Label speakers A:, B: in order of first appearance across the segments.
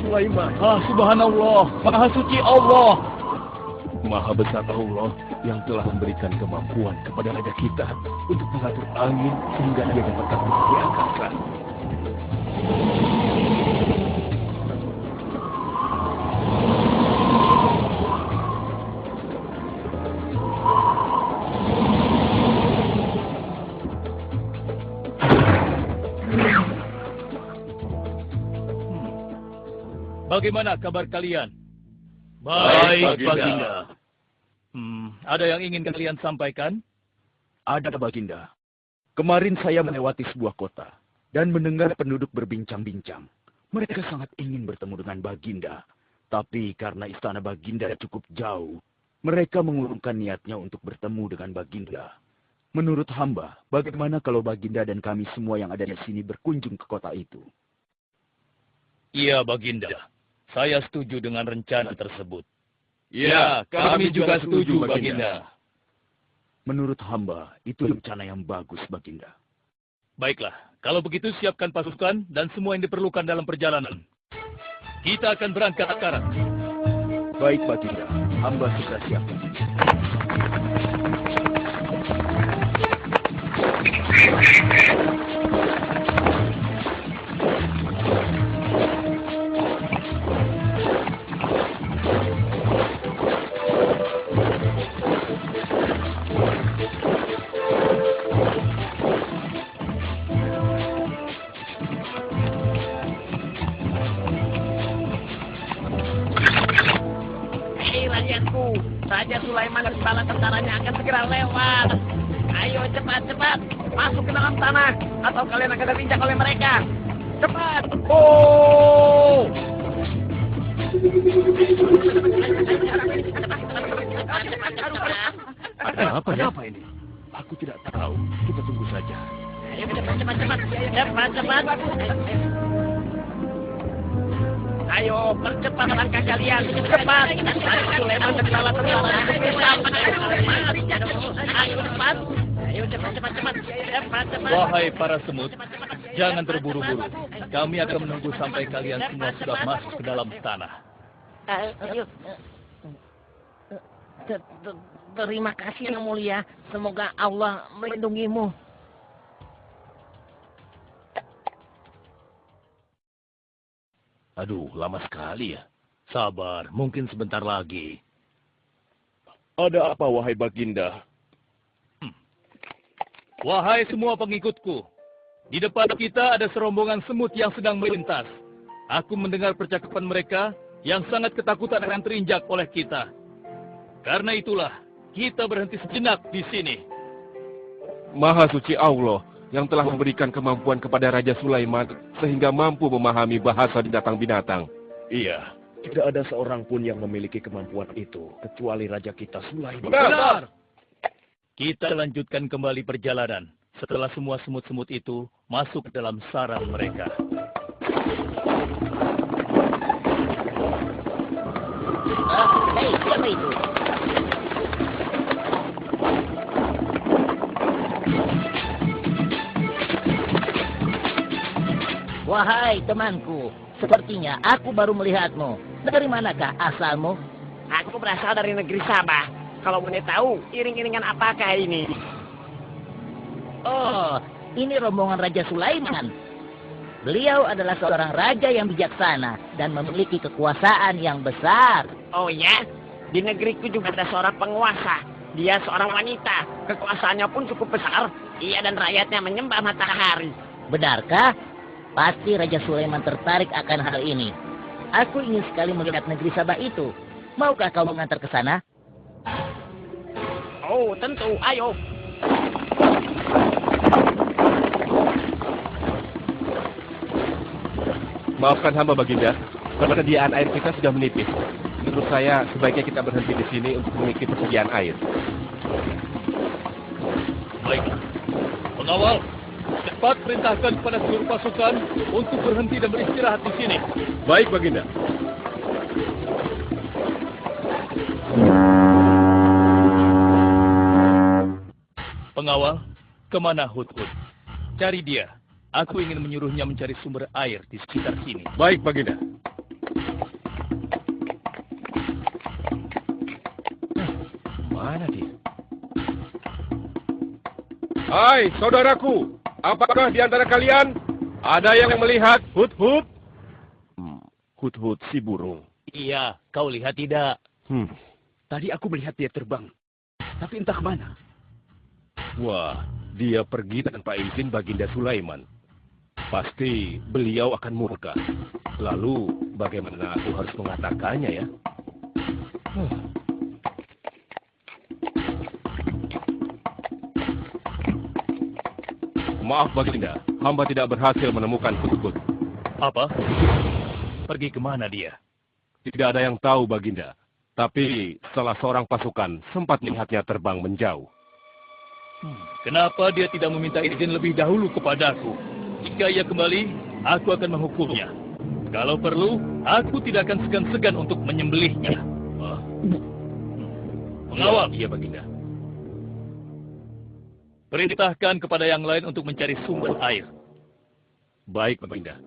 A: Sulaiman.
B: Subhanallah, Maha Suci Allah.
A: Maha besar Allah yang telah memberikan kemampuan kepada raja kita untuk mengatur angin sehingga dia dapat terbang di angkasa.
B: Bagaimana kabar kalian?
A: Baik, Baginda.
B: Ada yang ingin kalian sampaikan?
A: Ada, Baginda. Kemarin saya melewati sebuah kota dan mendengar penduduk berbincang-bincang. Mereka sangat ingin bertemu dengan Baginda. Tapi karena istana Baginda cukup jauh, mereka mengurungkan niatnya untuk bertemu dengan Baginda. Menurut hamba, bagaimana kalau Baginda dan kami semua yang ada di sini berkunjung ke kota itu?
B: Iya, Baginda. Saya setuju dengan rencana tersebut.
C: Ya, kami juga setuju, Baginda.
A: Menurut hamba, itu rencana yang bagus, Baginda.
B: Baiklah, kalau begitu siapkan pasukan dan semua yang diperlukan dalam perjalanan. Kita akan berangkat sekarang.
A: Baik, Baginda. Hamba sudah siap.
D: Raja Sulaiman dan bala tentaranya akan segera lewat. Ayo cepat-cepat masuk ke dalam tanah atau kalian akan terinjak oleh mereka. Cepat! Oh!
A: Ada apa ini? Aku tidak tahu. Kita tunggu saja.
D: Ayo cepat-cepat. Cepat-cepat. Ayo, percepat langkah kalian. Cepat. Sulaiman dan bala tentara. Ayo, cepat. Ayo, cepat. Cepat.
B: Wahai para semut, jangan terburu-buru. Kami akan menunggu sampai kalian semua sudah masuk ke dalam tanah.
D: Ayo. Terima kasih, Yang Mulia. Semoga Allah melindungimu.
A: Aduh, lama sekali ya.
B: Sabar, mungkin sebentar lagi.
A: Ada apa, wahai Baginda?
B: Wahai semua pengikutku, di depan kita ada serombongan semut yang sedang melintas. Aku mendengar percakapan mereka yang sangat ketakutan akan terinjak oleh kita. Karena itulah, kita berhenti sejenak di sini.
C: Maha suci Allah yang telah memberikan kemampuan kepada Raja Sulaiman sehingga mampu memahami bahasa binatang-binatang.
A: Iya, tidak ada seorang pun yang memiliki kemampuan itu, kecuali Raja kita Sulaiman.
B: Benar! Kita lanjutkan kembali perjalanan setelah semua semut-semut itu masuk ke dalam sarang mereka.
D: Hei, siapa itu? Wahai temanku, sepertinya aku baru melihatmu. Dari manakah asalmu? Aku berasal dari negeri Sabah. Kalau boleh tahu, iring-iringan apakah ini? Oh, ini rombongan Raja Sulaiman. Beliau adalah seorang raja yang bijaksana dan memiliki kekuasaan yang besar. Oh ya? Di negeriku juga ada seorang penguasa. Dia seorang wanita. Kekuasaannya pun cukup besar. Ia dan rakyatnya menyembah matahari. Benarkah? Pasti Raja Sulaiman tertarik akan hal ini. Aku ingin sekali melihat negeri Sabah itu. Maukah kau mengantar ke sana? Oh, tentu. Ayo.
C: Maafkan hamba, Baginda. Persediaan air kita sudah menipis. Menurut saya, sebaiknya kita berhenti di sini untuk mengisi persediaan air.
B: Baiklah. Pengawal, cepat perintahkan kepada seluruh pasukan untuk berhenti dan beristirahat di sini.
C: Baik, Baginda.
B: Pengawal, kemana Hudhud? Cari dia. Aku ingin menyuruhnya mencari sumber air di sekitar sini.
C: Baik, Baginda. Hai, saudaraku. Apakah di antara kalian ada yang melihat Hut-Hut?
A: Hut-Hut si burung.
B: Iya, kau lihat tidak?
A: Tadi aku melihat dia terbang. Tapi entah kemana.
C: Wah, dia pergi tanpa izin Baginda Sulaiman. Pasti beliau akan murka. Lalu, bagaimana aku harus mengatakannya ya? Maaf Baginda, hamba tidak berhasil menemukan Hut-Hut.
B: Apa? Pergi kemana dia?
C: Tidak ada yang tahu Baginda. Tapi salah seorang pasukan sempat melihatnya terbang menjauh.
B: Kenapa dia tidak meminta izin lebih dahulu kepadaku? Jika ia kembali, aku akan menghukumnya. Kalau perlu, aku tidak akan segan-segan untuk menyembelihnya. Pengawal.
C: Iya Baginda.
B: Perintahkan kepada yang lain untuk mencari sumber air.
C: Baik Baginda.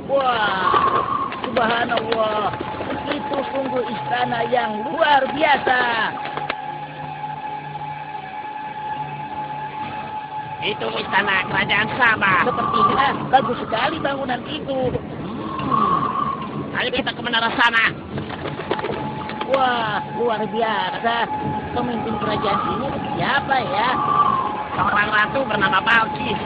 D: Wah, subhanallah. Itu sungguh istana yang luar biasa.
E: Itu istana kerajaan Sabah.
D: Sepertinya bagus sekali bangunan itu.
E: Ayo kita ke menara sana.
D: Wah, luar biasa. Pemimpin kerajaan ini siapa ya?
E: Seorang ratu bernama Balkis.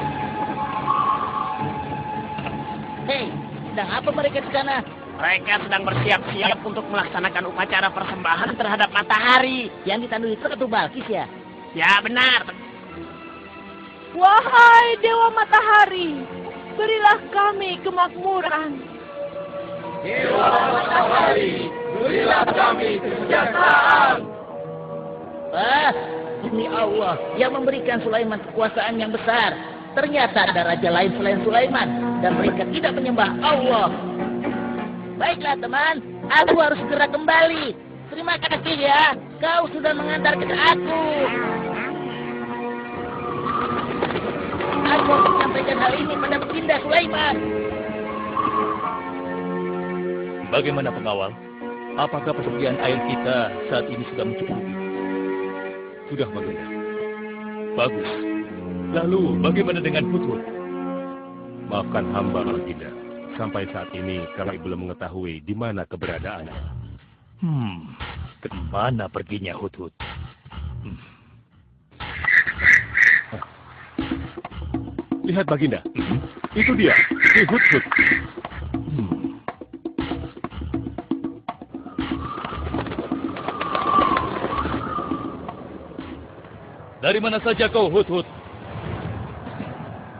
D: Hei, sedang apa mereka di sana?
E: Mereka sedang bersiap-siap untuk melaksanakan upacara persembahan terhadap matahari.
D: Yang ditandui itu Ratu Balkis ya?
E: Ya benar.
F: Wahai Dewa Matahari, berilah kami kemakmuran.
C: Dewa Matahari, berilah kami kesejahteraan.
D: Demi Allah yang memberikan Sulaiman kekuasaan yang besar. Ternyata ada raja lain selain Sulaiman dan mereka tidak menyembah Allah. Baiklah teman, aku harus segera kembali. Terima kasih ya, kau sudah mengantarkan aku. Aku akan menyampaikan hal ini pada Baginda Sulaiman.
B: Bagaimana pengawal? Apakah persediaan air kita saat ini sudah mencukupi?
C: Sudah Baginda.
B: Bagus. Lalu bagaimana dengan Hut-Hut?
C: Maafkan hamba Baginda. Sampai saat ini kami belum mengetahui di mana keberadaannya.
B: Kemana perginya Hut-Hut?
C: Lihat Baginda. Itu dia, si Hut-Hut.
B: Dari mana saja kau, Hut-Hut?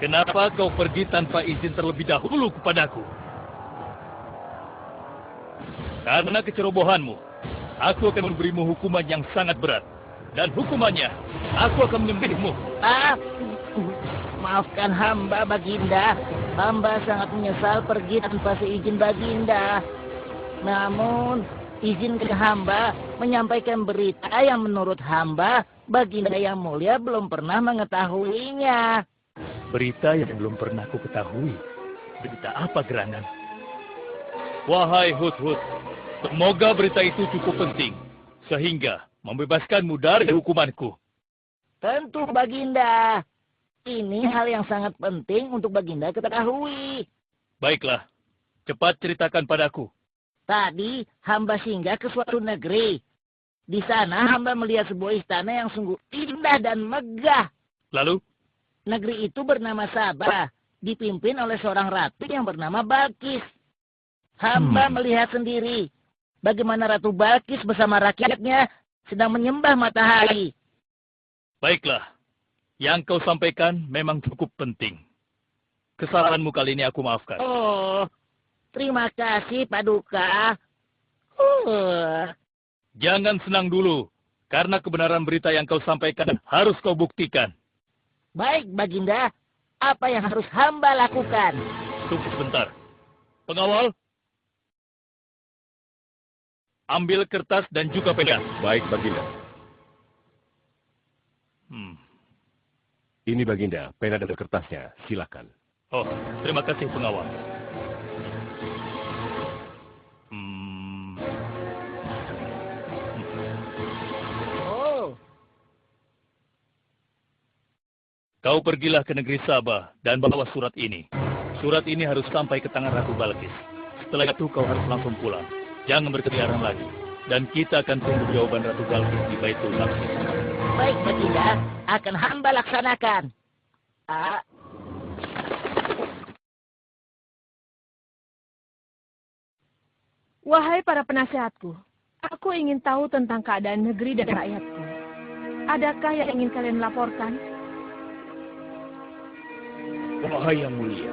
B: Kenapa kau pergi tanpa izin terlebih dahulu kepadaku? Karena kecerobohanmu, aku akan memberimu hukuman yang sangat berat. Dan hukumannya, aku akan menyembelihmu.
D: Maafkan hamba Baginda. Hamba sangat menyesal pergi tanpa seizin Baginda. Namun, izin ke hamba menyampaikan berita yang menurut hamba Baginda yang mulia belum pernah mengetahuinya.
B: Berita yang belum pernah aku ketahui. Berita apa gerangan? Wahai Hut-Hut, semoga berita itu cukup penting. Sehingga membebaskanmu dari hukumanku.
D: Tentu Baginda. Ini hal yang sangat penting untuk Baginda ketahui.
B: Baiklah, cepat ceritakan padaku.
D: Tadi hamba singgah ke suatu negeri. Di sana hamba melihat sebuah istana yang sungguh indah dan megah.
B: Lalu?
D: Negeri itu bernama Sabah, dipimpin oleh seorang ratu yang bernama Balkis. Hamba melihat sendiri bagaimana Ratu Balkis bersama rakyatnya sedang menyembah matahari.
B: Baiklah, yang kau sampaikan memang cukup penting. Kesalahanmu kali ini aku maafkan.
D: Oh, terima kasih Paduka.
B: Jangan senang dulu, karena kebenaran berita yang kau sampaikan harus kau buktikan.
D: Baik, Baginda. Apa yang harus hamba lakukan?
B: Tunggu sebentar. Pengawal, ambil kertas dan juga pena.
C: Baik Baginda. Ini Baginda, pena dan kertasnya. Silakan.
B: Oh, terima kasih pengawal.
D: Oh,
B: Kau pergilah ke negeri Sabah dan bawa surat ini. Surat ini harus sampai ke tangan Ratu Balkis. Setelah itu kau harus langsung pulang. Jangan berkeliaran lagi. Dan kita akan tunggu jawaban Ratu Balkis di Baitul Maqdis.
D: baik Baginda, akan hamba laksanakan.
F: Wahai para penasehatku, aku ingin tahu tentang keadaan negeri dan rakyatku. Adakah yang ingin kalian laporkan?
A: Wahai yang mulia,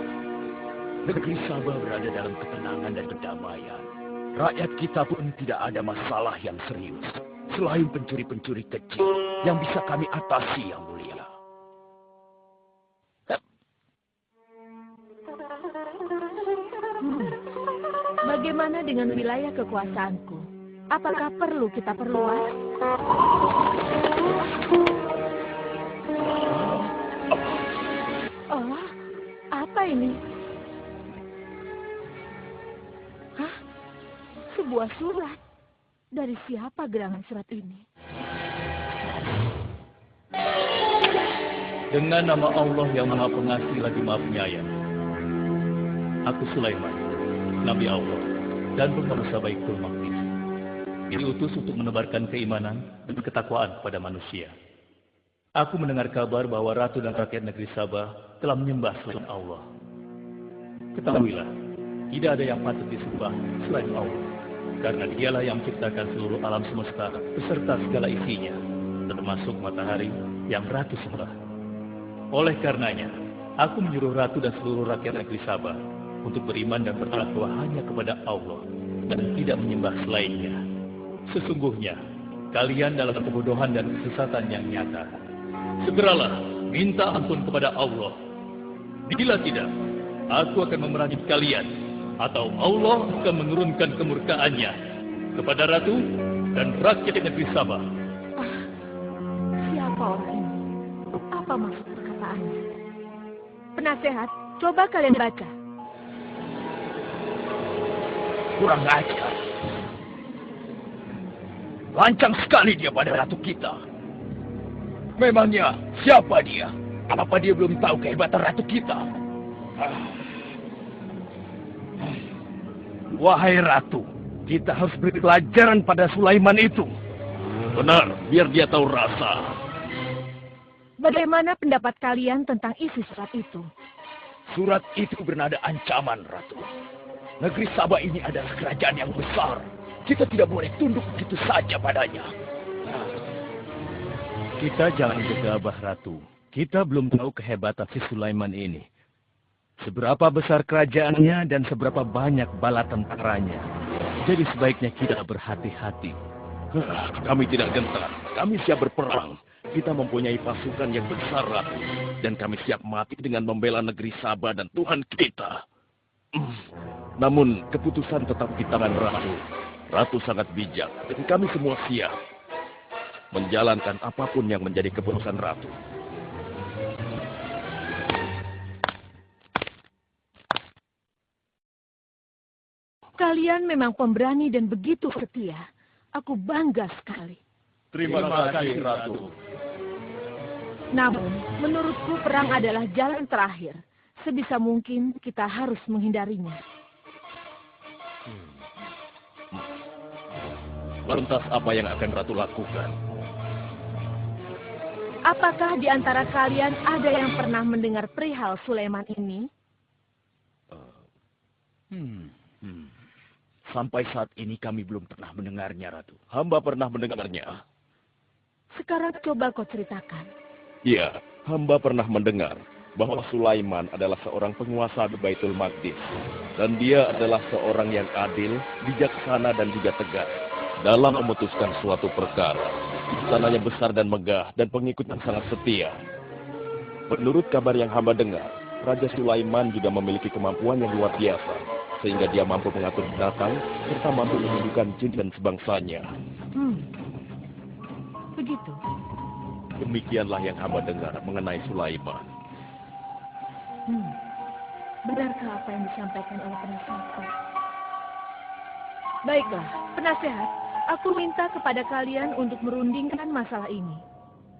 A: negeri Sabah berada dalam ketenangan dan kedamaian. Rakyat kita pun tidak ada masalah yang serius, selain pencuri-pencuri kecil yang bisa kami atasi yang mulia.
F: Bagaimana dengan wilayah kekuasaanku? Apakah perlu kita perluas? Oh, apa ini? Hah? Sebuah surat. Dari siapa gerangan surat ini?
B: Dengan nama Allah yang Maha Pengasih lagi Maha Penyayang. Aku Sulaiman, Nabi Allah, dan penguasa Baitul Maqdis. Diutus untuk menebarkan keimanan dan ketakwaan pada manusia. Aku mendengar kabar bahwa Ratu dan rakyat negeri Sabah telah menyembah selain Allah. Ketahuilah, tidak ada yang patut disembah selain Allah. Karena dialah yang menciptakan seluruh alam semesta beserta segala isinya, termasuk matahari yang Ratu sembah. Oleh karenanya, aku menyuruh Ratu dan seluruh rakyat negeri Sabah untuk beriman dan bertakwa hanya kepada Allah dan tidak menyembah selainnya. Sesungguhnya, kalian dalam kebodohan dan kesesatan yang nyata. Segeralah minta ampun kepada Allah. Bila tidak, aku akan memerangi kalian, atau Allah akan menurunkan kemurkaannya kepada Ratu dan rakyat negeri Sabah.
F: Siapa orang ini? Apa maksud perkataannya? Penasehat, coba kalian baca.
A: Kurang ajar. Lancang sekali dia pada ratu kita. Memangnya siapa dia? Apa dia belum tahu kehebatan ratu kita? Wahai ratu, kita harus beri pelajaran pada Sulaiman itu. Benar, biar dia tahu rasa.
F: Bagaimana pendapat kalian tentang isi surat itu?
A: Surat itu bernada ancaman, Ratu. Negeri Sabah ini adalah kerajaan yang besar. Kita tidak boleh tunduk begitu saja padanya.
C: Kita jangan gegabah, Ratu. Kita belum tahu kehebatan si Sulaiman ini. Seberapa besar kerajaannya dan seberapa banyak bala tentaranya. Jadi sebaiknya kita berhati-hati.
A: Kami tidak gentar. Kami siap berperang. Kita mempunyai pasukan yang besar, Ratu. Dan kami siap mati dengan membela negeri Sabah dan Tuhan kita. Namun, keputusan tetap di tangan Ratu. Ratu sangat bijak, dan kami semua siap menjalankan apapun yang menjadi keputusan Ratu.
F: Kalian memang pemberani dan begitu setia. Aku bangga sekali.
C: Terima kasih, Ratu.
F: Namun, menurutku perang adalah jalan terakhir. Sebisa mungkin kita harus menghindarinya.
A: Lantas apa yang akan Ratu lakukan?
F: Apakah di antara kalian ada yang pernah mendengar perihal Sulaiman ini?
A: Sampai saat ini kami belum pernah mendengarnya, Ratu. Hamba pernah mendengarnya.
F: Sekarang coba kau ceritakan.
G: Iya, hamba pernah mendengar bahwa Sulaiman adalah seorang penguasa di Baitul Maqdis. Dan dia adalah seorang yang adil, bijaksana, dan juga tegas dalam memutuskan suatu perkara. Istananya besar dan megah, dan pengikutnya sangat setia. Menurut kabar yang hamba dengar, Raja Sulaiman juga memiliki kemampuan yang luar biasa, sehingga dia mampu mengatur binatang, serta mampu menundukkan jin dan sebangsanya.
F: Begitu.
G: Demikianlah yang hamba dengar mengenai Sulaiman.
F: Benarkah apa yang disampaikan oleh penasehat? Baiklah, penasehat, aku minta kepada kalian untuk merundingkan masalah ini.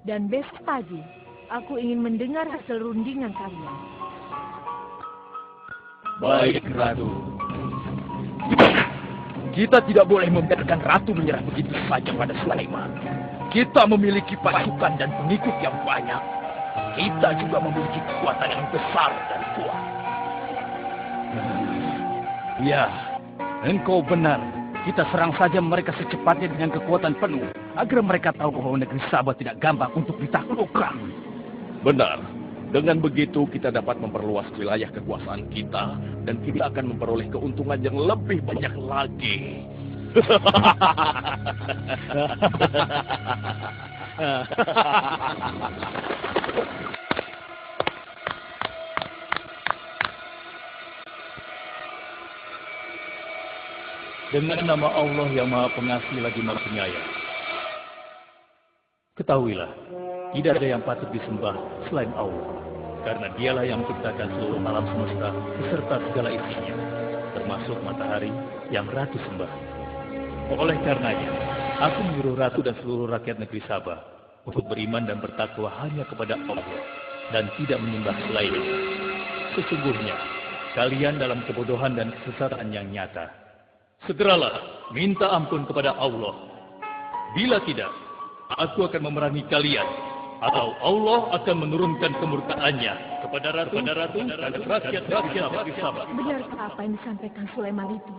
F: Dan besok pagi, aku ingin mendengar hasil rundingan kalian.
A: Baik, Ratu. Kita tidak boleh membiarkan Ratu menyerah begitu saja pada Sulaiman. Kita memiliki pasukan dan pengikut yang banyak. Kita juga memiliki kekuatan yang besar dan kuat.
C: Ya, engkau benar. Kita serang saja mereka secepatnya dengan kekuatan penuh, agar mereka tahu bahwa negeri Sabah tidak gampang untuk ditaklukkan.
G: Benar. Dengan begitu kita dapat memperluas wilayah kekuasaan kita dan kita akan memperoleh keuntungan yang lebih banyak lagi.
B: Dengan nama Allah yang Maha Pengasih lagi Maha Penyayang. Ketahuilah, tidak ada yang patut disembah selain Allah. Karena dialah yang menciptakan seluruh alam semesta beserta segala isinya, termasuk matahari yang Ratu sembah. Oleh karenanya, aku menyuruh Ratu dan seluruh rakyat negeri Sabah untuk beriman dan bertakwa hanya kepada Allah dan tidak menyembah selainnya. Sesungguhnya, kalian dalam kebodohan dan kesesatan yang nyata. Segeralah minta ampun kepada Allah. Bila tidak, aku akan memerangi kalian, atau Allah akan menurunkan kemurkaannya kepada Ratu dan rakyat Sabah.
F: Benarkah apa yang disampaikan Sulaiman itu?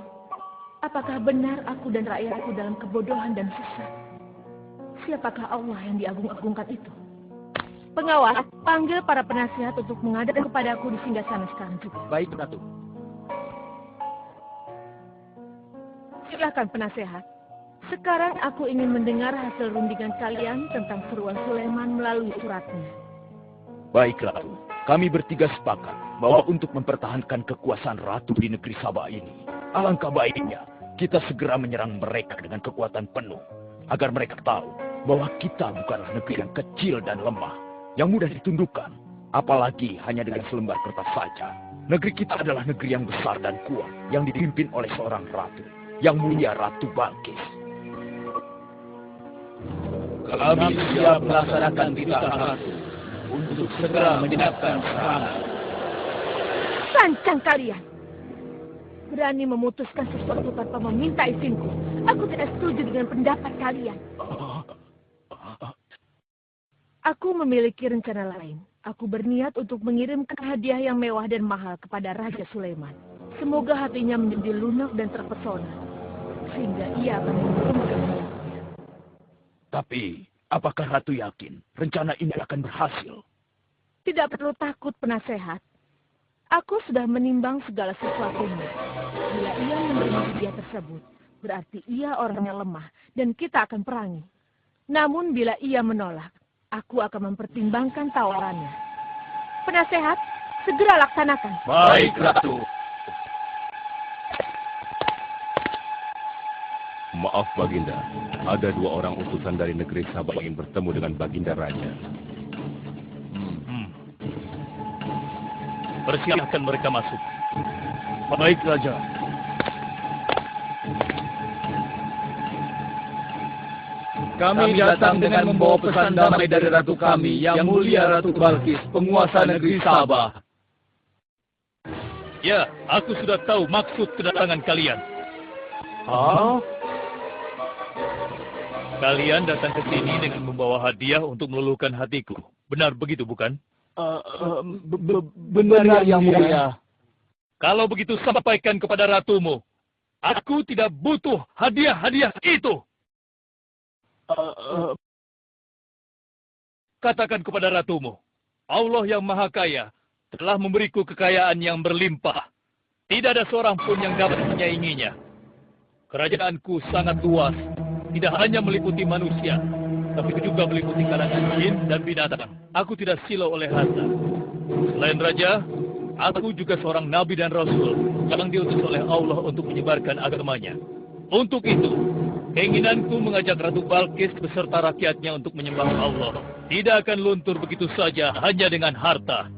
F: Apakah benar aku dan rakyatku dalam kebodohan dan sesat? Siapakah Allah yang diagung-agungkan itu? Pengawal, panggil para penasihat untuk menghadap kepadaku di singgasana sekarang juga.
A: Baik, Ratu.
F: Silakan penasehat. Sekarang aku ingin mendengar hasil rundingan kalian tentang seruan Sulaiman melalui suratnya.
A: Baik, Ratu. Kami bertiga sepakat bahwa untuk mempertahankan kekuasaan Ratu di negeri Sabah ini, alangkah baiknya kita segera menyerang mereka dengan kekuatan penuh, agar mereka tahu bahwa kita bukanlah negeri yang kecil dan lemah, yang mudah ditundukkan, apalagi hanya dengan selembar kertas saja. Negeri kita adalah negeri yang besar dan kuat, yang dipimpin oleh seorang ratu, yang mulia Ratu Balkis.
B: Kami siap melaksanakan titah Ratu untuk segera menjedakkan serangan.
F: Sancang kalian! Berani memutuskan sesuatu tanpa meminta izinku. Aku tidak setuju dengan pendapat kalian. Aku memiliki rencana lain. Aku berniat untuk mengirimkan hadiah yang mewah dan mahal kepada Raja Sulaiman. Semoga hatinya menjadi lunak dan terpesona, sehingga ia akan mengurungkan niatnya.
A: Tapi, apakah Ratu yakin rencana ini akan berhasil?
F: Tidak perlu takut, penasehat. Aku sudah menimbang segala sesuatunya. Bila ia menerima hadiah tersebut, berarti ia orangnya lemah dan kita akan perangi. Namun bila ia menolak, aku akan mempertimbangkan tawarannya. Penasehat, segera laksanakan.
B: Baik, Ratu.
G: Maaf, Baginda. Ada 2 orang utusan dari negeri Sabah ingin bertemu dengan Baginda Raja.
B: Persilahkan mereka masuk. Baik, Raja. Kami datang dengan membawa pesan damai dari Ratu kami, yang mulia Ratu Balkis, penguasa negeri Sabah. Ya, aku sudah tahu maksud kedatangan kalian. Kalian datang ke sini dengan membawa hadiah untuk meluluhkan hatiku. Benar begitu, bukan?
C: Benar, Yang Mulia.
B: Kalau begitu, sampaikan kepada ratumu. Aku tidak butuh hadiah-hadiah itu. Katakan kepada ratumu, Allah yang Maha Kaya telah memberiku kekayaan yang berlimpah. Tidak ada seorang pun yang dapat menyainginya. Kerajaanku sangat luas, tidak hanya meliputi manusia, tapi juga meliputi kalangan jin dan binatang. Aku tidak silau oleh harta. Selain raja, aku juga seorang nabi dan rasul yang diutus oleh Allah untuk menyebarkan agamanya. Untuk itu, Keinginanku mengajak Ratu Balkis beserta rakyatnya untuk menyembah Allah tidak akan luntur begitu saja hanya dengan harta.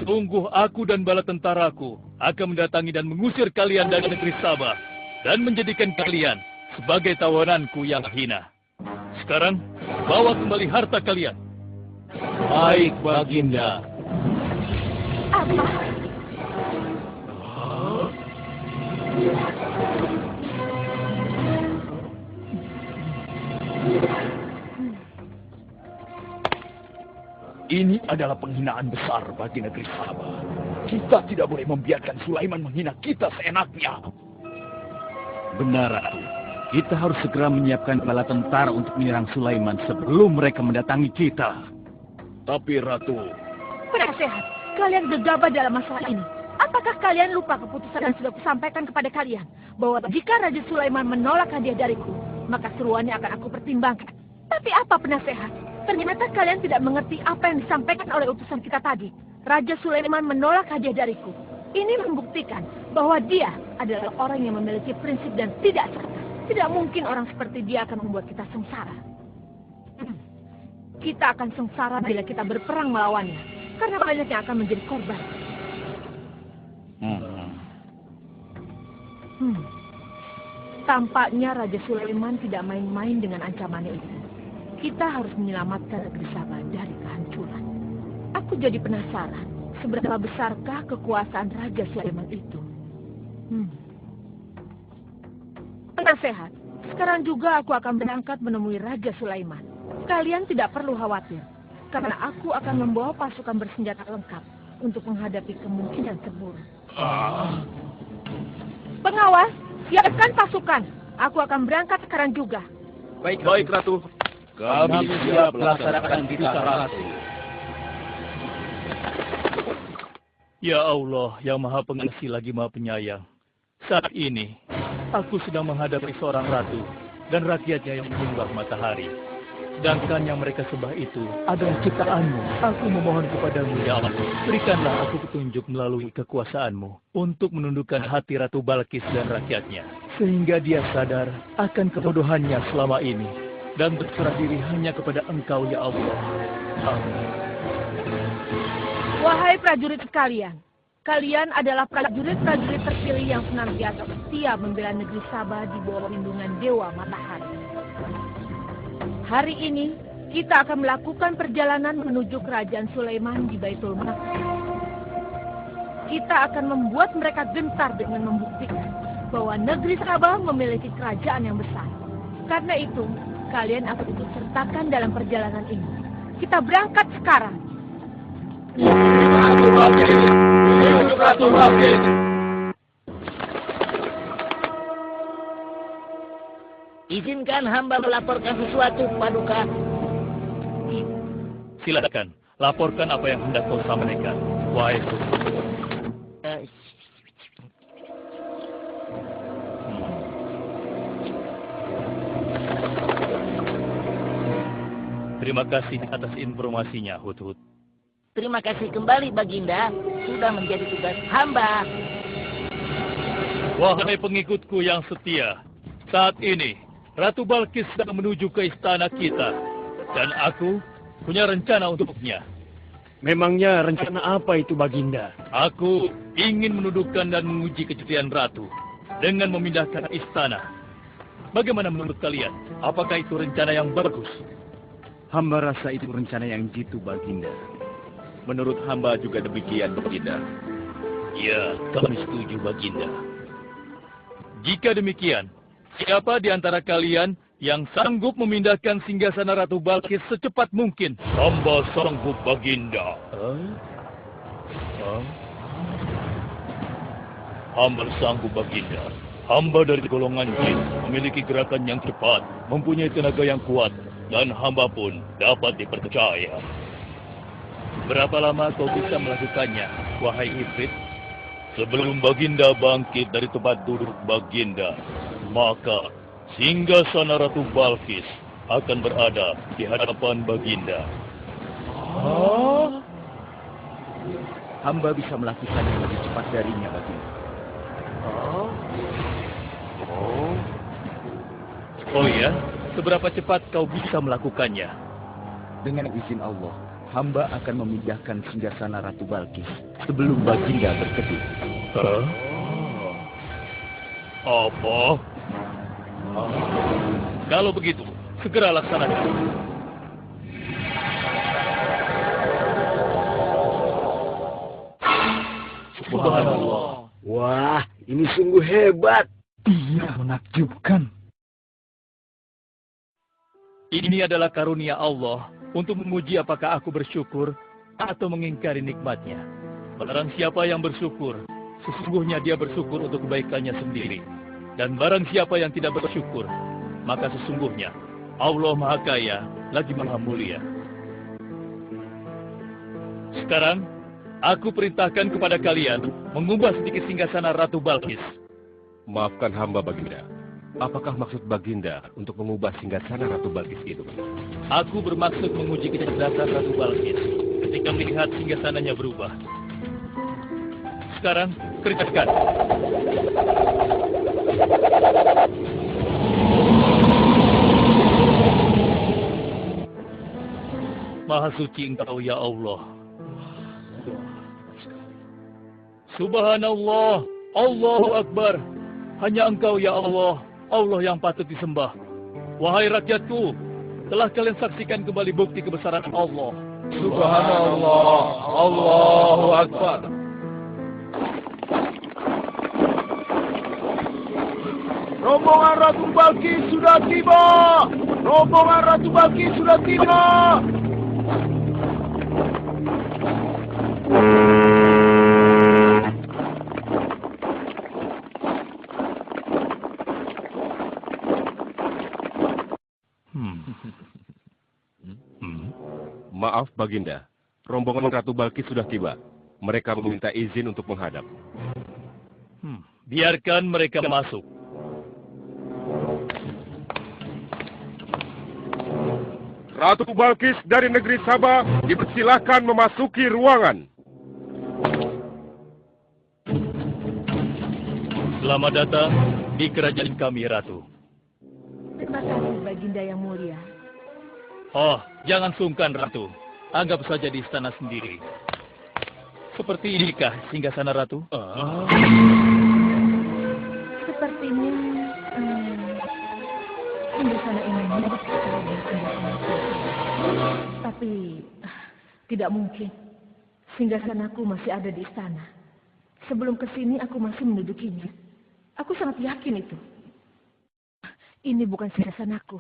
B: Sungguh aku dan bala tentaraku akan mendatangi dan mengusir kalian dari negeri Sabah dan menjadikan kalian sebagai tawananku yang hina. Sekarang, bawa kembali harta kalian.
C: Baik, Baginda.
F: Apa?
A: Ini adalah penghinaan besar bagi negeri Sabah. Kita tidak boleh membiarkan Sulaiman menghina kita seenaknya.
C: Benar, Ratu. Kita harus segera menyiapkan bala tentara untuk menyerang Sulaiman sebelum mereka mendatangi kita.
A: Tapi Ratu,
F: Penasehat, kalian gegabah dalam masalah ini. Apakah kalian lupa keputusan yang sudah kusampaikan kepada kalian? Bahwa jika Raja Sulaiman menolak hadiah dariku, maka seruannya akan aku pertimbangkan. Tapi apa penasehat? Ternyata kalian tidak mengerti apa yang disampaikan oleh utusan kita tadi. Raja Sulaiman menolak hadiah dariku. Ini membuktikan bahwa dia adalah orang yang memiliki prinsip dan tidak serakah. Tidak mungkin orang seperti dia akan membuat kita sengsara. Kita akan sengsara bila kita berperang melawannya. Karena banyak yang akan menjadi korban. Tampaknya Raja Sulaiman tidak main-main dengan ancamannya itu. Kita harus menyelamatkan negeri Sabah dari kehancuran. Aku jadi penasaran, seberapa besarkah kekuasaan Raja Sulaiman itu? Penasehat, sekarang juga aku akan berangkat menemui Raja Sulaiman. Kalian tidak perlu khawatir, karena aku akan membawa pasukan bersenjata lengkap untuk menghadapi kemungkinan terburuk. Pengawas, siapkan pasukan. Aku akan berangkat sekarang juga.
B: Baik, Ratu.
C: Kami siap melaksanakan titah Ratu.
B: Ya Allah, yang Maha Pengasih lagi Maha Penyayang. Saat ini, aku sedang menghadapi seorang ratu dan rakyatnya yang menyembah matahari. Sedangkan yang mereka sembah itu adalah ciptaanmu. Aku memohon kepadamu, ya Allah, berikanlah aku petunjuk melalui kekuasaanmu untuk menundukkan hati Ratu Balkis dan rakyatnya. Sehingga dia sadar akan kebodohannya selama ini dan berserah diri hanya kepada Engkau, ya Allah. Amin.
F: Wahai prajurit sekalian, kalian adalah prajurit-prajurit terpilih yang senantiasa setia membela negeri Sabah di bawah lindungan Dewa Matahari. Hari ini, kita akan melakukan perjalanan menuju kerajaan Sulaiman di Baitul Maqdis. Kita akan membuat mereka gentar dengan membuktikan bahwa negeri Sabah memiliki kerajaan yang besar. Karena itu, kalian akan ikut sertakan dalam perjalanan ini. Kita berangkat sekarang.
B: Ratu Balkis.
D: Izinkan hamba melaporkan sesuatu, Paduka.
B: Silakan, laporkan apa yang hendak kau sampaikan. Wahai Terima kasih atas informasinya, Hudhud.
D: Terima kasih kembali, Baginda. Sudah menjadi tugas hamba.
B: Wahai pengikutku yang setia, saat ini Ratu Balkis sedang menuju ke istana kita. Dan aku punya rencana untuknya.
C: Memangnya rencana apa itu, Baginda?
B: Aku ingin menundukkan dan menguji kecepatian Ratu dengan memindahkan istana. Bagaimana menurut kalian? Apakah itu rencana yang bagus?
C: Hamba rasa itu rencana yang jitu, Baginda.
G: Menurut hamba juga demikian, Baginda.
B: Ya, kami setuju, Baginda. Jika demikian, siapa di antara kalian yang sanggup memindahkan singgasana Ratu Balkis secepat mungkin? Hamba sanggup, Baginda. Hamba sanggup, Baginda. Hamba dari golongan jin, memiliki gerakan yang cepat, mempunyai tenaga yang kuat, dan hamba pun dapat dipercaya. Berapa lama kau bisa melakukannya, wahai Ifrit? Sebelum Baginda bangkit dari tempat duduk Baginda, maka singgasana Ratu Balkis akan berada di hadapan Baginda.
C: Hamba bisa melakukannya lebih cepat darinya, Baginda.
B: Oh ya? Seberapa cepat kau bisa melakukannya?
A: Dengan izin Allah, hamba akan memindahkan singgasana Ratu Balkis sebelum Baginda berkedip.
B: Hah? Apa? Kalau begitu, segera laksanakan. Subhanallah.
A: Wah, ini sungguh hebat. Iya, menakjubkan.
B: Ini adalah karunia Allah untuk menguji apakah aku bersyukur atau mengingkari nikmatnya. Barang siapa yang bersyukur, sesungguhnya dia bersyukur untuk kebaikannya sendiri. Dan barang siapa yang tidak bersyukur, maka sesungguhnya Allah Maha Kaya lagi Maha Mulia. Sekarang, aku perintahkan kepada kalian mengubah sedikit singgasana Ratu Balkis.
G: Maafkan hamba, Baginda. Apakah maksud Baginda untuk mengubah singgasana Ratu Balkis itu?
B: Aku bermaksud menguji kecerdasan Ratu Balkis ketika melihat singgasananya berubah. Sekarang, kerjakan. Maha suci Engkau, ya Allah. Subhanallah, Allahu Akbar. Hanya Engkau, ya Allah, Allah yang patut disembah. Wahai rakyatku, telah kalian saksikan kembali bukti kebesaran Allah.
G: Subhanallah, Allahu Akbar.
A: Rombongan Ratu Balkis sudah tiba. Rombongan Ratu Balkis sudah tiba.
G: Maaf, Baginda. Rombongan Ratu Balkis sudah tiba. Mereka meminta izin untuk menghadap.
B: Biarkan mereka masuk.
G: Ratu Balkis dari negeri Sabah dipersilahkan memasuki ruangan.
B: Selamat datang di kerajaan kami, Ratu.
F: Terima kasih, Baginda yang mulia.
B: Oh, jangan sungkan, Ratu. Anggap saja di istana sendiri. Seperti inikah singgasana Ratu?
F: Sepertinya singgasana ini mirip sekali dengan singgasana itu. Tapi tidak mungkin. Singgasanaku masih ada di istana. Sebelum kesini aku masih mendudukinya. Aku sangat yakin itu. Ini bukan singgasanaku.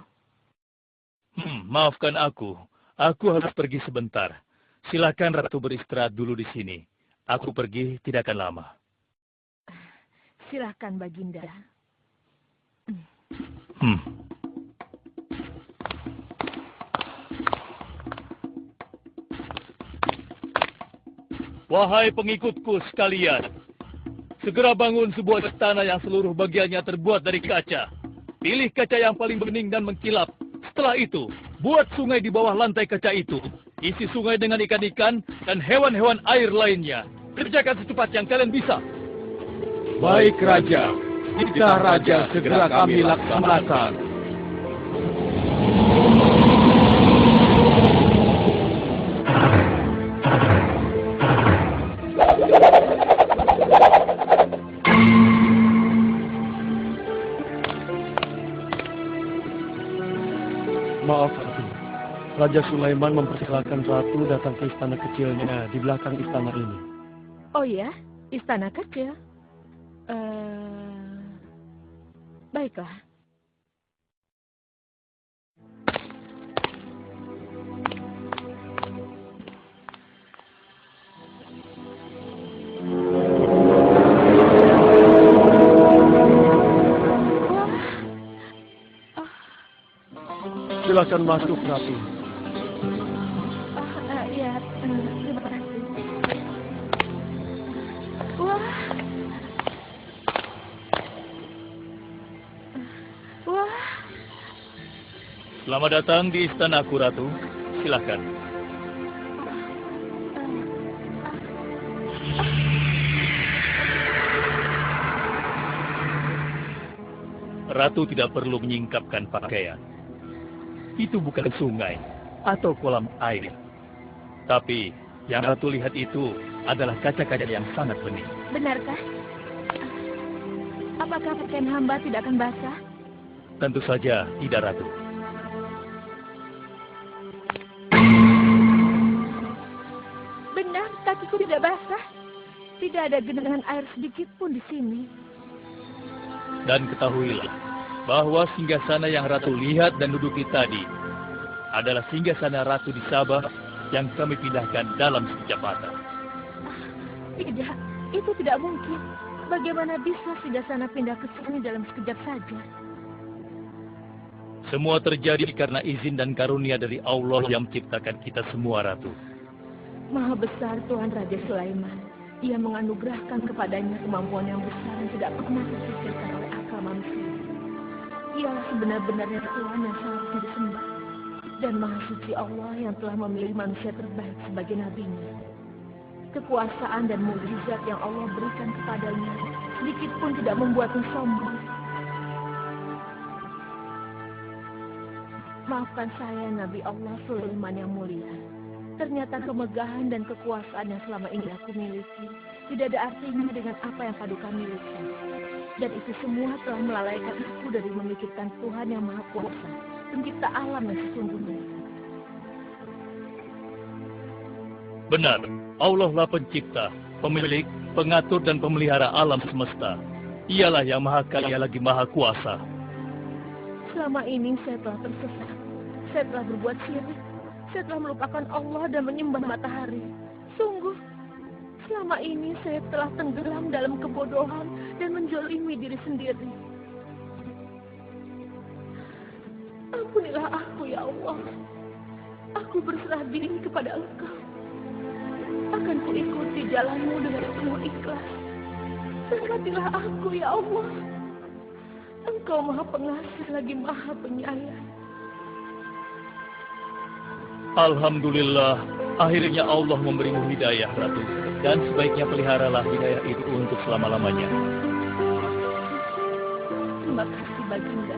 B: Maafkan aku. Aku harus pergi sebentar. Silakan Ratu beristirahat dulu di sini. Aku pergi tidak akan lama.
F: Silakan, Baginda.
B: Wahai pengikutku sekalian, segera bangun sebuah istana yang seluruh bagiannya terbuat dari kaca. Pilih kaca yang paling bening dan mengkilap. Setelah itu, buat sungai di bawah lantai kaca itu. Isi sungai dengan ikan-ikan dan hewan-hewan air lainnya. Kerjakan secepat yang kalian bisa.
C: Baik, Raja. Titah Raja segera kami laksanakan.
H: Maaf, Ratu. Raja Sulaiman mempersilahkan Ratu datang ke istana kecilnya di belakang istana ini.
F: Oh ya, istana kecil. Baiklah.
H: Silakan masuk, Ratu.
F: Ya, terima kasih. Wah. Wah.
B: Selamat datang di istanaku, Ratu. Silakan. Ratu tidak perlu menyingkapkan pakaian. Itu bukan sungai atau kolam air. Tapi yang Ratu lihat itu adalah kaca-kaca yang sangat bening.
F: Benarkah? Apakah pakaian hamba tidak akan basah?
B: Tentu saja tidak, Ratu.
F: Benar, kakiku tidak basah. Tidak ada genangan air sedikit pun di sini.
B: Dan ketahuilah bahwa singgasana yang Ratu lihat dan duduki tadi adalah singgasana Ratu di Sabah yang kami pindahkan dalam sekejap mata.
F: Tidak, itu tidak mungkin. Bagaimana bisa singgasana pindah ke sini dalam sekejap saja?
B: Semua terjadi karena izin dan karunia dari Allah yang menciptakan kita semua, Ratu.
F: Maha besar Tuhan Raja Sulaiman. Ia menganugerahkan kepadanya kemampuan yang besar yang tidak pernah terpikirkan oleh akal manusia. Ialah sebenar-benarnya Tuhan yang seharusnya disembah. Dan Maha Suci Allah yang telah memilih manusia terbaik sebagai nabinya. Kekuasaan dan mukjizat yang Allah berikan kepadanya sedikit pun tidak membuatnya sombong. Maafkan saya, Nabi Allah Sulaiman yang mulia. Ternyata kemegahan dan kekuasaan yang selama ini aku miliki tidak ada artinya dengan apa yang Paduka miliki. Dan itu semua telah melalaikan aku dari memikirkan Tuhan yang Maha Kuasa, pencipta alam yang sesungguhnya.
B: Benar, Allah lah pencipta, pemilik, pengatur dan pemelihara alam semesta. Ialah yang Maha Kaya lagi Maha Kuasa.
F: Selama ini saya telah tersesat. Saya telah berbuat syirik. Saya telah melupakan Allah dan menyembah matahari. Sungguh, selama ini saya telah tenggelam dalam kebodohan dan menzalimi diri sendiri. Ampunilah aku, ya Allah. Aku berserah diri kepada Engkau. Akan kuikuti jalanmu dengan penuh ikhlas. Berkatilah aku, ya Allah. Engkau Maha Pengasih lagi Maha Penyayang.
B: Alhamdulillah, akhirnya Allah memberimu hidayah, Ratu. Dan sebaiknya peliharalah hidayah itu untuk selama-lamanya.
F: Terima kasih, Baginda.